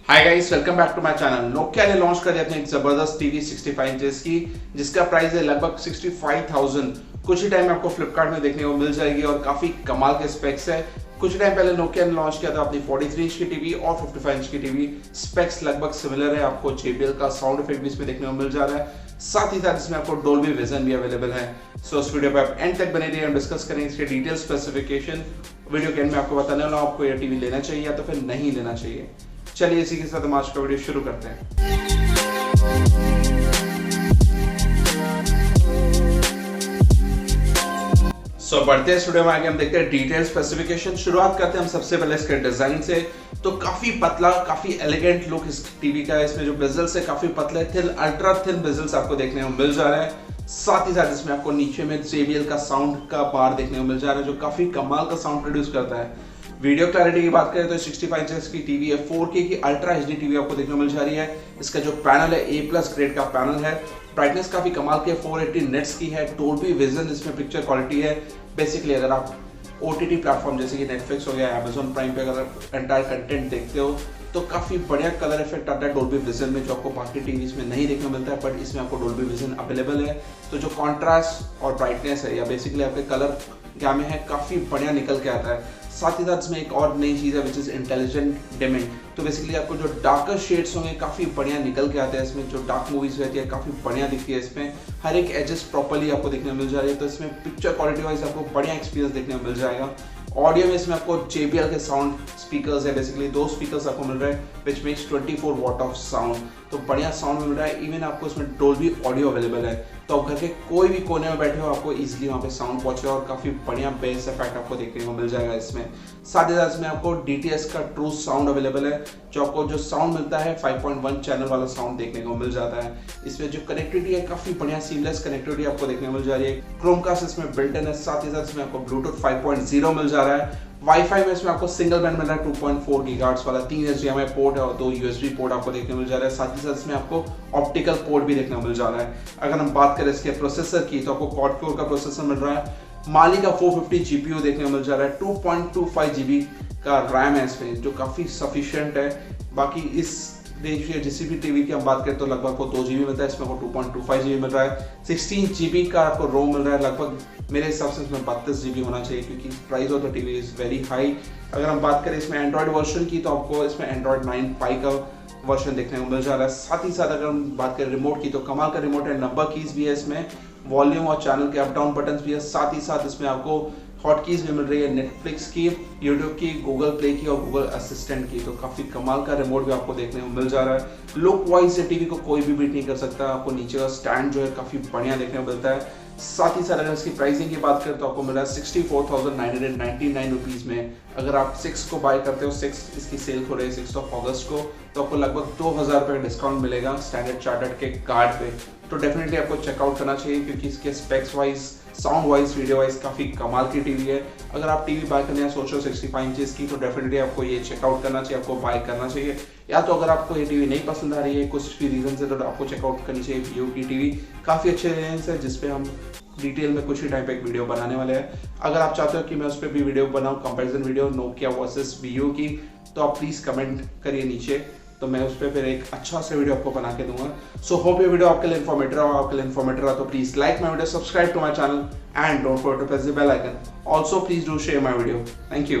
Hi guys, welcome back to my channel. Nokia ने launch कर दिया अपनी एक जबरदस्त टीवी 65 इंचेस की, जिसका प्राइस है लगभग 65,000। कुछ ही टाइम में आपको फ्लिपकार्ट में देखने को मिल जाएगी और काफी कमाल के स्पेक्स है। कुछ टाइम पहले नोकिया ने लॉन्च किया था अपनी 43 इंच की टीवी और 55 इंच की टीवी। स्पेक्स लगभग सिमिलर है। आपको JBL का साउंड इफेक्ट भी इसमें देखने को मिल जा रहा है, साथ ही साथ इसमें आपको डोल्बी विजन भी अवेलेबल है। सो इस वीडियो पे आप एंड तक बने रहिए, हम डिस्कस करेंगे इसके डिटेल स्पेसिफिकेशन। वीडियो के एंड में आपको बताने वाला हूं आपको यह टीवी लेना चाहिए या तो फिर नहीं लेना चाहिए। चलिए इसी के साथ हम आज का वीडियो शुरू करते हैं। बढ़ते हैं स्टूडियो में आगे, हम देखते हैं डिटेल स्पेसिफिकेशन। शुरुआत करते हैं हम सबसे पहले इसके डिजाइन से। तो काफी पतला, काफी एलिगेंट लुक इस टीवी का है। इसमें जो बेजल्स है काफी पतले, थिन, अल्ट्रा थिन बेजल्स आपको देखने को मिल जा रहा है। साथ ही साथ इसमें आपको नीचे में JBL का साउंड का बार देखने को मिल जा रहा है, जो काफी कमाल का साउंड प्रोड्यूस करता है। वीडियो क्लैरिटी की बात करें तो 65 इंच की टीवी है, 4K की अल्ट्रा HD टीवी आपको देखने को मिल जा रही है। इसका जो पैनल है A+ ग्रेड का पैनल है। ब्राइटनेस काफी कमाल की 480 नेट्स की है। डोल्बी विजन इसमें पिक्चर क्वालिटी है। बेसिकली अगर आप OTT प्लेटफॉर्म जैसे कि नेटफ्लिक्स हो गया, Amazon प्राइम पे अगर एंटायर कंटेंट देखते हो तो काफी बढ़िया कलर इफेक्ट आता है डोल्बी विजन में, जो आपको बाकी टीवीज में नहीं देखने को मिलता है, बट इसमें आपको डोल्बी विजन अवेलेबल है। तो जो कॉन्ट्रास्ट और ब्राइटनेस है या बेसिकली आपके कलर गामे है, काफी बढ़िया निकल के आता है। साथ ही साथ इसमें एक और नई चीज है विच इज इंटेलिजेंट डिमिंग। तो बेसिकली आपको जो डार्कर शेड्स होंगे काफी बढ़िया निकल के आते हैं। इसमें जो डार्क मूवीज रहती है काफी बढ़िया दिखती है। इसमें हर एक एजेस प्रॉपर्ली आपको देखने को मिल जा रही है। तो इसमें पिक्चर क्वालिटी वाइज आपको बढ़िया एक्सपीरियंस देखने को मिल जाएगा। ऑडियो में इसमें आपको JBL के साउंड स्पीकर्स है, बेसिकली 2 स्पीकर्स आपको मिल रहे हैं which makes 24 what of sound. तो बढ़िया साउंड मिल रहा है। इवन आपको इसमें डोल्बी ऑडियो अवेलेबल है, तो आप घर के कोई भी कोने में बैठे हो आपको इजीली वहाँ पे साउंड पहुंचेगा और काफी बढ़िया बेस इफेक्ट आपको देखने को मिल जाएगा इसमें। साथ ही साथ इसमें आपको DTS का ट्रू साउंड अवेलेबल है, जो आपको जो साउंड मिलता है 5.1 चैनल वाला साउंड देखने को मिल जाता है। इसमें जो कनेक्टिविटी है काफी बढ़िया सीमलेस कनेक्टिविटी आपको देखने को मिल जा रही है। क्रोमकास्ट इसमें बिल्ट इन है। साथ ही साथ इसमें आपको ब्लूटूथ 5.0 मिल जा रहा है। वाईफाई में इसमें आपको सिंगल बैंड मिल रहा है 2.4 गीगाहर्ट्ज वाला, 3 HDMI पोर्ट है और 2 USB पोर्ट आपको देखने को मिल जा रहा है। साथ ही साथ इसमें आपको ऑप्टिकल पोर्ट भी देखने को मिल जा रहा है। अगर हम बात करें इसके प्रोसेसर की तो आपको क्वाड कोर का प्रोसेसर मिल रहा है। माली का 450 GPU देखने को मिल जा रहा है। 2.25 GB का रैम है इसमें, जो काफी सफिशिएंट है। बाकी इस रेंज या जिस भी टीवी की हम बात करें तो लगभग आपको 2 GB मिलता है, इसमें आपको 2.25 GB मिल रहा है। 16 GB का आपको रोम मिल रहा है। लगभग मेरे हिसाब से इसमें 32 GB होना चाहिए, क्योंकि price of the TV is very high. अगर हम बात करें इसमें एंड्रॉइड वर्जन की तो आपको इसमें एंड्रॉइड 9 Pie का वर्जन देखने को मिल जा रहा है। साथ ही साथ अगर हम बात करें रिमोट की तो कमाल का रिमोट है। नंबर कीज भी है इसमें, वॉल्यूम और चैनल के अप डाउन बटन भी है। साथ ही साथ इसमें आपको हॉट कीज भी मिल रही है, नेटफ्लिक्स की, यूट्यूब की, गूगल प्ले की और गूगल असिस्टेंट की। तो काफी कमाल का रिमोट भी आपको देखने को मिल जा रहा है। लुक वाइज ये टीवी को कोई भी बीट नहीं कर सकता। आपको नीचे का स्टैंड जो है काफी बढ़िया देखने को मिलता है। साथ ही साथ अगर इसकी प्राइसिंग की बात करें तो आपको मिल रहा है 64,999 रुपीज में। अगर आप 6 को बाय करते हो, 6 इसकी सेल हो रही है 6 अगस्त को, तो आपको लगभग 2,000 रुपये का डिस्काउंट मिलेगा स्टैंडर्ड चार्टर्ड के कार्ड पे। तो डेफिनेटली आपको चेकआउट करना चाहिए, क्योंकि इसके specs wise, sound wise, video wise काफी कमाल की टीवी है। अगर आप टीवी बाय करने का सोच रहे हो 65 इंचेस की, तो डेफिनेटली आपको ये चेकआउट करना चाहिए, आपको बाय करना चाहिए। या तो अगर आपको ये टीवी नहीं पसंद आ रही है कुछ भी रीजन से, तो आपको चेकआउट करनी चाहिए Vivo की टीवी। काफी अच्छे रेंज है, जिसपे हम डिटेल में कुछ ही टाइम पे एक वीडियो बनाने वाले हैं। अगर आप चाहते हो कि मैं उस पर भी वीडियो बनाऊं, comparison video Nokia versus Vivo की, तो आप प्लीज कमेंट करिए नीचे, तो मैं उस पर फिर एक अच्छा सा वीडियो आपको बना के दूंगा। सो होप ये वीडियो आपके लिए इन्फॉर्मेटिव रहा। आपके लिए इन्फॉर्मेटिव रहा तो please like my video, subscribe to my channel and don't forget to press the bell icon. Also please do share my video. Thank you.